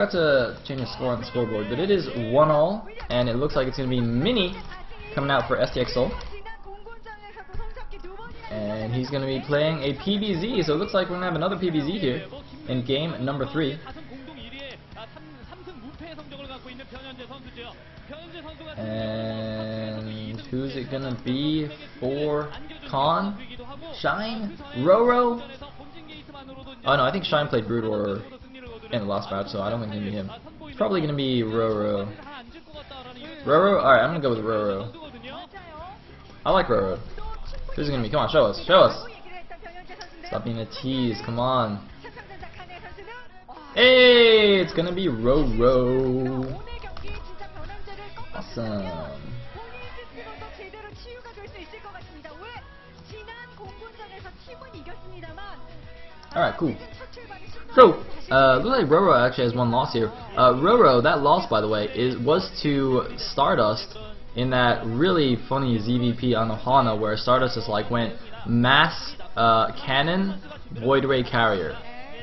Got to change the score on the scoreboard, but it is 1-all, and it looks like it's going to be Mini coming out for STX Sayle. And he's going to be playing a PBZ, so it looks like we're going to have another PBZ here in game number 3. And who's it going to be for Khan? Shine? RorO? Oh no, I think Shine played Brood Warrior in the last match, so I don't think it's going to be him. It's probably going to be RorO. RorO? Alright, I'm going to go with RorO. I like RorO. Who's it going to be? Come on, show us. Show us. Stop being a tease. Come on. Hey, it's going to be RorO. Awesome. Alright, cool. So, looks like RorO actually has one loss here. RorO, that loss, by the way, was to Stardust in that really funny ZVP on Ohana where Stardust just like went mass cannon, void ray carrier.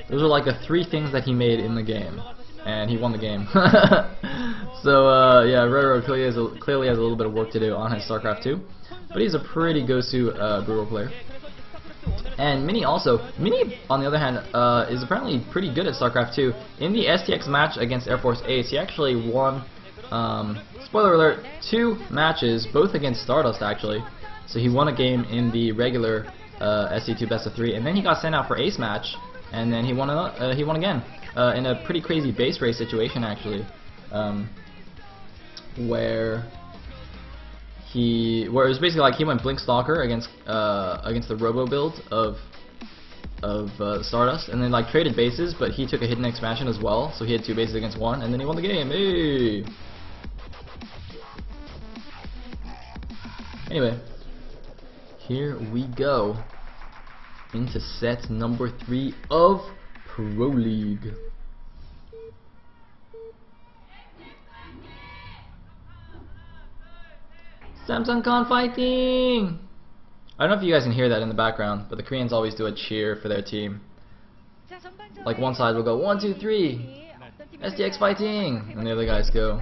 Those are like the 3 things that he made in the game, and he won the game. So yeah, RorO clearly has a little bit of work to do on his StarCraft 2, but he's a pretty go-to Brood War player. And Mini also, on the other hand, is apparently pretty good at StarCraft 2. In the STX match against Air Force Ace, he actually won, spoiler alert, 2 matches, both against Stardust actually. So he won a game in the regular SC2 best of 3, and then he got sent out for Ace match, and then he won again in a pretty crazy base race situation actually, where it was basically like he went Blink Stalker against the Robo build of Stardust, and then like traded bases, but he took a hidden expansion as well, so he had 2 bases against 1, and then he won the game. Hey! Anyway, here we go into set number 3 of Pro League. Samsung Khan fighting! I don't know if you guys can hear that in the background, but the Koreans always do a cheer for their team. Like one side will go 1, 2, 3, STX fighting, and the other guys go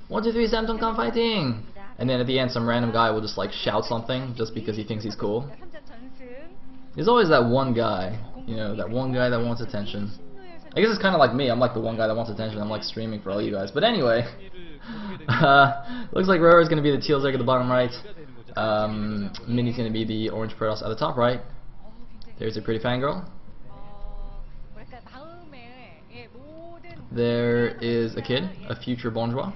1, 2, 3, Samsung Khan fighting, and then at the end some random guy will just like shout something just because he thinks he's cool. There's always that one guy, you know, that one guy that wants attention. I guess it's kind of like me. I'm like the one guy that wants attention. I'm like streaming for all you guys. But anyway. Looks like RorO is going to be the teal Zerg at the bottom right. Mini's going to be the orange Protoss at the top right. There's a pretty fangirl. There is a kid, a future bourgeois.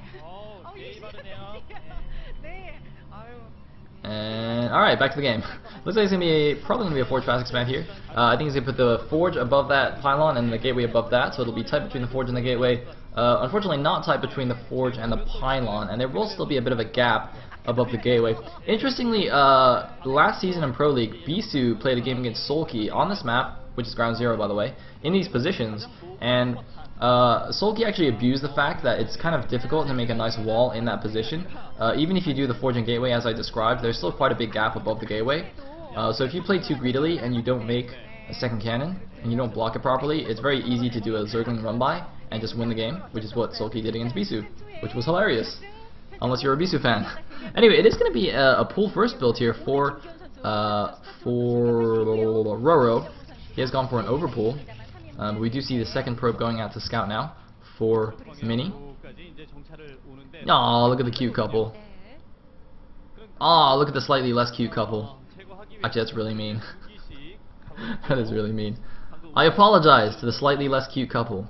And alright, back to the game. Looks like it's going to be probably going to be a Forge Fast Expand here. I think he's going to put the Forge above that pylon and the Gateway above that, so it'll be tight between the Forge and the Gateway. Unfortunately not tight between the Forge and the pylon, and there will still be a bit of a gap above the Gateway. Interestingly, last season in Pro League, Bisu played a game against Sulky on this map, which is ground 0 by the way, in these positions, and Sulky actually abused the fact that it's kind of difficult to make a nice wall in that position. Even if you do the Forge and Gateway as I described, there's still quite a big gap above the Gateway. So if you play too greedily and you don't make a second cannon, and you don't block it properly, it's very easy to do a Zergling run by and just win the game, which is what Sulky did against Bisu, which was hilarious, unless you're a Bisu fan. Anyway, it is going to be a pool first build here for RorO. He has gone for an overpool. We do see the second probe going out to scout now for Mini. Aw, look at the cute couple. Aw, look at the slightly less cute couple. Actually, that's really mean. That is really mean. I apologize to the slightly less cute couple.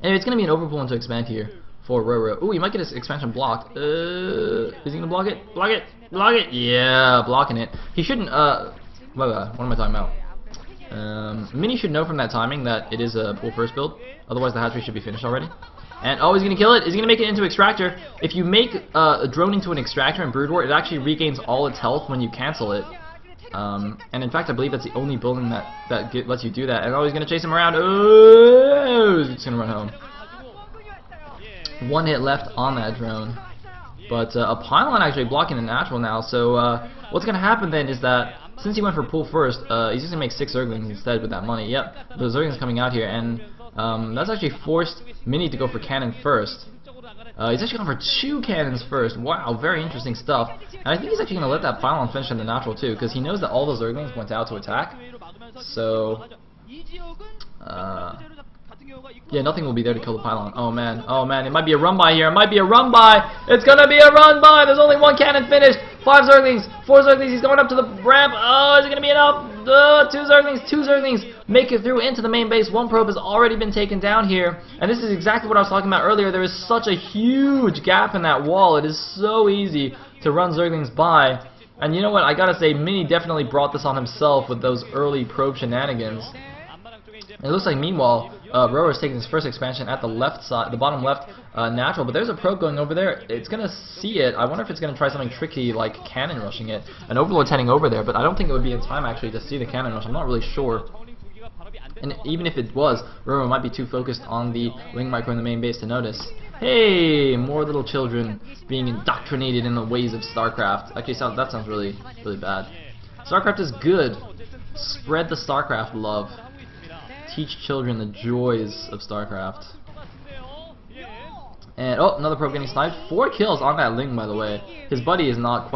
Anyway, it's going to be an overpull into expand here for RorO. Ooh, he might get his expansion blocked. Is he going to block it? Block it! Block it! Yeah, blocking it. He shouldn't, what am I talking about? Mini should know from that timing that it is a pool first build. Otherwise the hatchery should be finished already. And oh, he's going to kill it. He's going to make it into extractor. If you make a drone into an extractor in Brood War, it actually regains all its health when you cancel it. And in fact, I believe that's the only building that lets you do that. And oh, he's going to chase him around. Oh, he's just going to run home. 1 hit left on that drone. But a pylon actually blocking the natural now. So what's going to happen then is that since he went for pool first, he's just going to make 6 Zerglings instead with that money. Yep, the Zerglings coming out here. And That's actually forced Mini to go for cannon first. He's actually going for 2 cannons first. Wow, very interesting stuff. And I think he's actually going to let that pylon finish in the natural too, because he knows that all those Zerglings went out to attack. So, yeah, nothing will be there to kill the pylon. Oh man, it might be a run by here. It might be a run by. It's gonna be a run by. There's only 1 cannon finished. 5 Zerglings, 4 Zerglings. He's going up to the ramp. Oh, is it gonna be enough? 2 Zerglings make it through into the main base. 1 probe has already been taken down here, and this is exactly what I was talking about earlier. There is such a huge gap in that wall. It is so easy to run Zerglings by. And you know what? I gotta say, Mini definitely brought this on himself with those early probe shenanigans. It looks like, meanwhile, RorO is taking his first expansion at the left side, the bottom left natural, but there's a probe going over there. It's going to see it. I wonder if it's going to try something tricky like cannon rushing it. An Overlord's heading over there, but I don't think it would be in time actually to see the cannon rush. I'm not really sure. And even if it was, RorO might be too focused on the Link Micro in the main base to notice. Hey, more little children being indoctrinated in the ways of StarCraft. Actually, that sounds really, really bad. StarCraft is good. Spread the StarCraft love. Teach children the joys of StarCraft. And oh, another probe getting sniped. 4 kills on that Ling, by the way. His buddy is not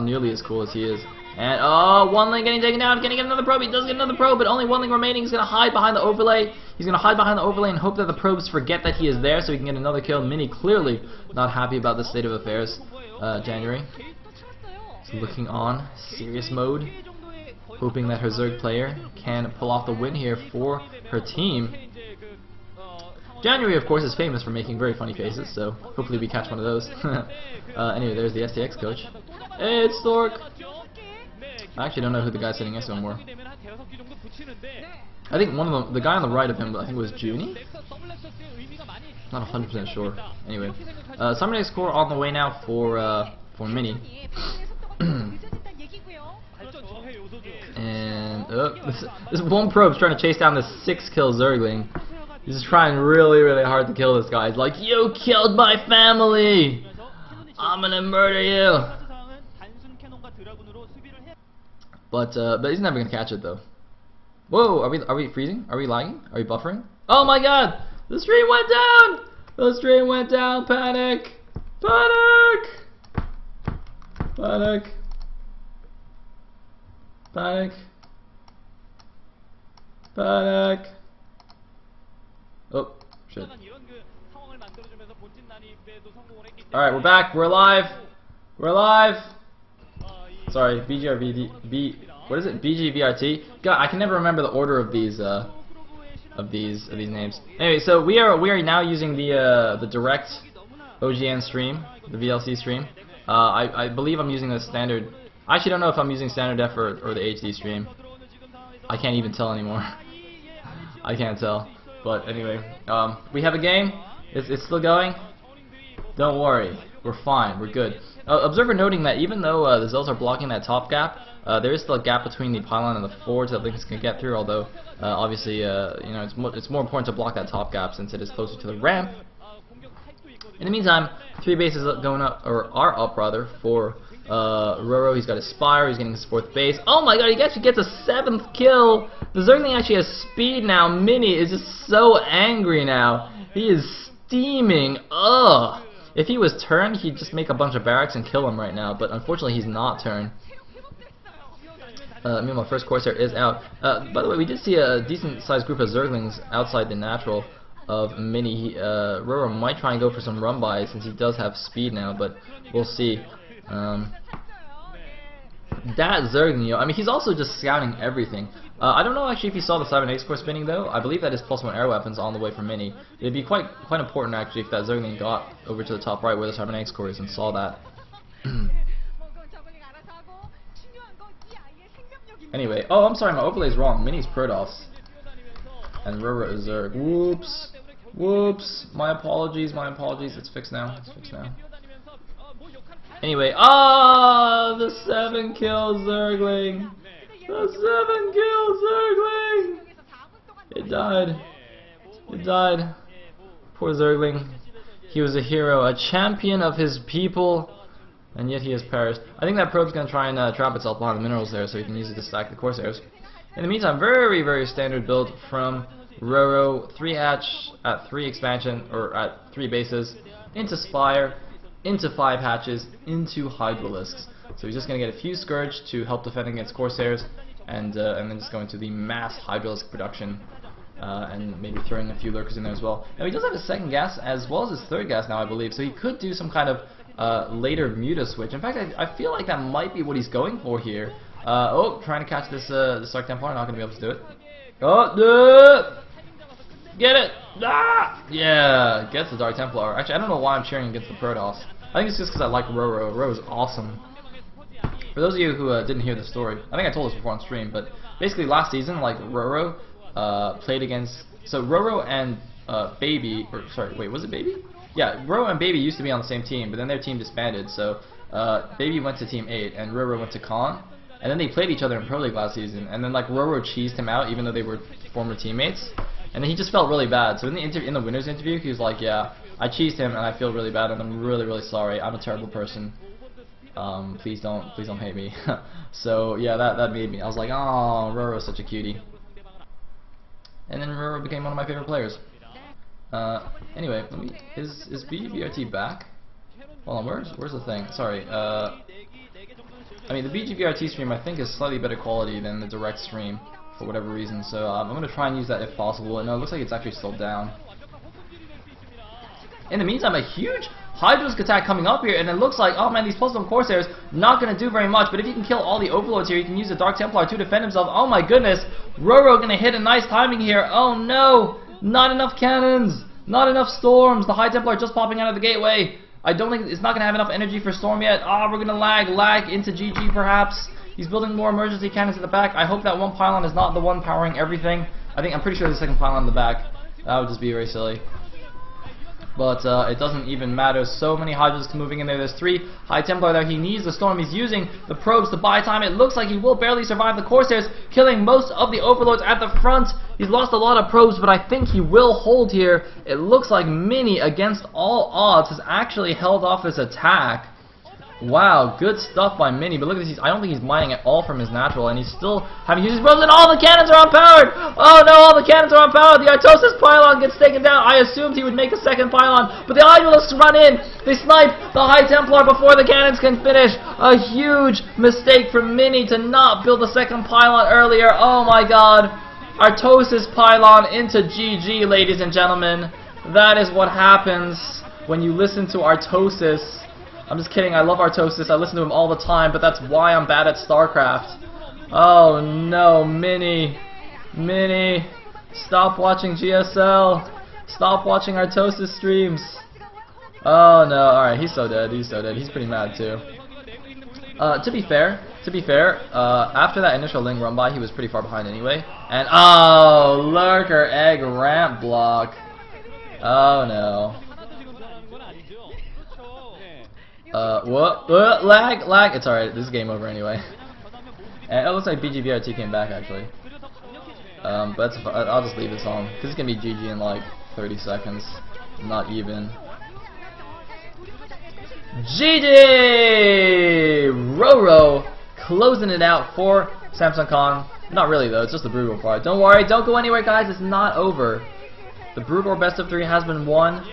nearly as cool as he is. And oh, 1 Ling getting taken down. Can he get another probe? He does get another probe, but only 1 Ling remaining. He's gonna hide behind the overlay. He's gonna hide behind the overlay and hope that the probes forget that he is there, so he can get another kill. Mini clearly not happy about this state of affairs. January. He's looking on, serious mode, hoping that her Zerg player can pull off the win here for her team. January, of course, is famous for making very funny faces, so hopefully we catch one of those. Anyway, there's the STX coach. Hey, it's Stork! I actually don't know who the guy sitting next to him were. I think one of them, the guy on the right of him, I think was Junie? Not 100% sure. Anyway, Cybernetic core on the way now for Mini. And this 1 probe's trying to chase down this 6-kill Zergling. He's just trying really, really hard to kill this guy. He's like, "You killed my family! I'm gonna murder you!" But he's never gonna catch it though. Whoa, are we freezing? Are we lagging? Are we buffering? Oh my god! The stream went down! The stream went down! Panic! Panic! Panic! Panic! Panic! Oh, shit. Alright, we're back. We're alive. We're alive. Sorry, what is it? BGVRT? God, I can never remember the order of these names. Anyway, so we are now using the direct OGN stream, the VLC stream. I believe I'm using the standard. I actually don't know if I'm using standard def or the HD stream. I can't even tell anymore. I can't tell. But anyway, we have a game. It's still going. Don't worry, we're fine. We're good. Observer noting that even though the Zells are blocking that top gap, there is still a gap between the pylon and the forge that Links can get through. Although obviously, you know, it's more important to block that top gap since it is closer to the ramp. In the meantime, 3 bases going up, or are up rather, for RorO. He's got his Spire, he's getting his 4th base. Oh my god, he actually gets a 7th kill! The Zergling actually has speed now. Mini is just so angry now. He is steaming. Ugh! If he was turned, he'd just make a bunch of barracks and kill him right now, but unfortunately he's not turned. Meanwhile, first Corsair is out. By the way, we did see a decent sized group of Zerglings outside the natural of Mini. RorO might try and go for some run-bys since he does have speed now, but we'll see. That Zergling, I mean, he's also just scouting everything. I don't know actually if he saw the Cybernetics core spinning though. I believe that is +1 air weapons on the way from Mini. It'd be quite important actually if that Zergling got over to the top right where the Cybernetics core is and saw that. Anyway, oh, I'm sorry, my overlay's wrong. Mini's Protoss. And RorO is Zerg. Whoops. Whoops. My apologies, my apologies. It's fixed now. It's fixed now. Anyway, the 7-kill Zergling. The 7-kill Zergling. It died. It died. Poor Zergling. He was a hero, a champion of his people, and yet he has perished. I think that probe's going to try and trap itself behind the minerals there so he can use it to stack the Corsairs. In the meantime, very, very standard build from RorO 3 hatch at 3 expansion, or at 3 bases, into Spire, into 5 hatches, into Hydralisks. So he's just going to get a few Scourge to help defend against Corsairs, and then just go into the mass Hydralisk production, and maybe throwing a few Lurkers in there as well. Now he does have his second gas as well as his third gas now, I believe, so he could do some kind of later Muta switch. In fact, I feel like that might be what he's going for here. Oh, trying to catch this Dark Templar, not going to be able to do it. Oh, get it! Ah! Yeah, gets the Dark Templar. Actually, I don't know why I'm cheering against the Protoss. I think it's just because I like RorO. RorO is awesome. For those of you who didn't hear the story, I think I told this before on stream, but basically last season, like, RorO played against... So RorO and Baby... Or, sorry, wait, was it Baby? Yeah, RorO and Baby used to be on the same team, but then their team disbanded, so Baby went to Team 8, and RorO went to Khan. And then they played each other in Pro League last season, and then like RorO cheesed him out, even though they were former teammates. And then he just felt really bad. So in the winners interview, he was like, "Yeah, I cheesed him, and I feel really bad, and I'm really, really sorry. I'm a terrible person. Please don't hate me." So yeah, that made me. I was like, "Oh, RorO's such a cutie." And then RorO became one of my favorite players. Anyway, is BGBRT back? Hold on, where's the thing? Sorry. I mean, the BGBRT stream I think is slightly better quality than the direct stream for whatever reason, so I'm going to try and use that if possible. And no, it looks like it's actually still down. In the meantime, a huge Hydralisk attack coming up here, and it looks like, oh man, these Puzzle Corsairs not going to do very much, but if you can kill all the Overlords here, you can use the Dark Templar to defend himself. Oh my goodness, RorO going to hit a nice timing here. Oh no, not enough cannons, not enough storms. The High Templar just popping out of the gateway. I don't think it's not going to have enough energy for Storm yet. We're going to lag into GG perhaps. He's building more emergency cannons at the back. I hope that one pylon is not the one powering everything. I'm pretty sure there's a second pylon in the back. That would just be very silly. But it doesn't even matter. So many Hydralisks moving in there. There's 3 High Templar there. He needs the Storm. He's using the probes to buy time. It looks like he will barely survive the Corsairs, killing most of the Overlords at the front. He's lost a lot of probes, but I think he will hold here. It looks like Mini, against all odds, has actually held off his attack. Wow, good stuff by Mini, but look at this, I don't think he's mining at all from his natural, and he's still having used his probes, and all the cannons are unpowered! Oh no, all the cannons are unpowered! The Artosis pylon gets taken down. I assumed he would make a second pylon, but the Hydralisks run in! They snipe the High Templar before the cannons can finish! A huge mistake for Mini to not build a second pylon earlier. Oh my god! Artosis pylon into GG, ladies and gentlemen. That is what happens when you listen to Artosis. I'm just kidding, I love Artosis, I listen to him all the time, but that's why I'm bad at StarCraft. Oh no, Mini, stop watching GSL, stop watching Artosis streams. Oh no, alright, he's so dead, he's pretty mad too. To be fair, after that initial Ling run by, he was pretty far behind anyway. And oh, Lurker Egg ramp block. Oh no. Lag. It's alright, this is game over anyway. And it looks like BGBRT came back actually. But I'll just leave this on, because it's gonna be GG in like 30 seconds. Not even. GG! RorO closing it out for Samsung Khan. Not really though, it's just the Brood War part. Don't worry, don't go anywhere guys, it's not over. The Brood War best of 3 has been won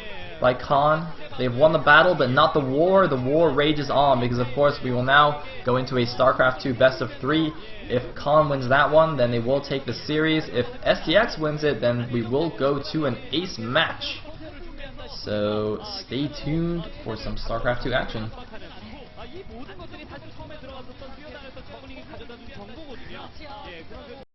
by Khan. They've won the battle, but not the war. The war rages on, because of course we will now go into a StarCraft 2 best of 3. If Khan wins that one, then they will take the series. If STX wins it, then we will go to an ace match. So stay tuned for some StarCraft 2 action.